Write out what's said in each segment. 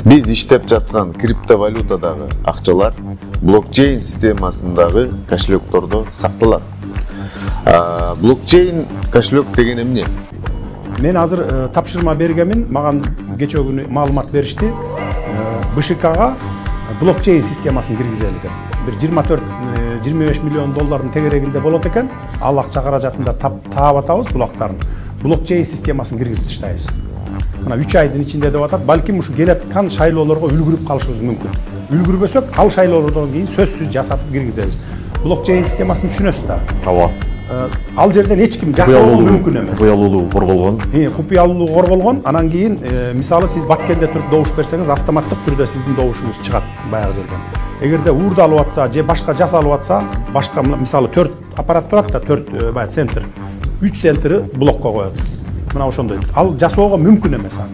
Биз иштеп жаткан криптовалютадагы акчалар блокчейн системасындагы кошелектордо сакталат. Блокчейн кошелек деген эмне? Мен азыр тапшырма бергенмин, маган кече күнү маалымат беришти. БШКга блокчейн системасын киргизели экен. Бир 24-25 миллион доллардын тегерегинде болот экен. Ал акча каражатында таап атабыз булактарын. Блокчейн системасын киргизип таштайбыз. Мына 3 айдын ичинде деп атат. Балким ушу келаткан шайлоолорго үлгүрүп калышыбыз мүмкүн. Үлгүрбөсөк, ал шайлоолордон кийин сөзсүз жасатып киргизебиз. Блокчейн системасын түшүнөсүз да. Ооба. Ал жерден эч ким жасоо мүмкүн эмес. Купуялуулугу корголгон. Купуялуулугу корголгон. Анан кийин мисалы сиз Баткенде туруп добуш берсеңиз, автоматтык түрдө сиздин добушуңуз чыгат баягы жерден. Эгерде уурда алып атса же башка жасалып атса, башка мисалы 4 аппарат турат да, 4 баягы центр. 3 центри блокко коет. Мына ошондой. Ал жасоого мүмкүн эмес аны.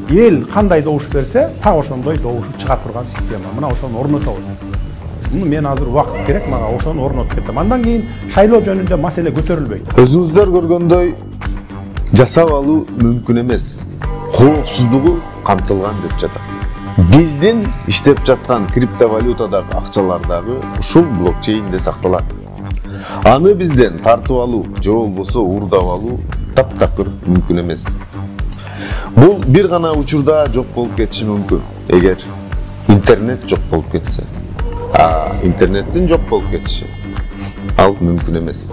Эл кандай добуш берсе, так ошондой добушу чыга турган система. Мына ошону орнотобуз. Мен азыр убакыт керек, мага ошону орнотуп кетем. Андан кийин шайлоо жөнүндө маселе көтөрүлбөйт. Өзүңүздөр көргөндөй жасап алуу мүмкүн эмес. Коопсуздугу камтылган деп жатат. Биздин иштеп жаткан криптовалютадагы акчалардагы ушул блокчейнде сакталат. Аны бизден тартып алуу же болбосо уурдап алуу таптакыр мүмкүн эмес. Бул бир гана учурда жок болуп кетиши мүмкүн, эгер интернет жок болуп кетсе. Интернеттин жок болуп кетиши ал мүмкүн эмес.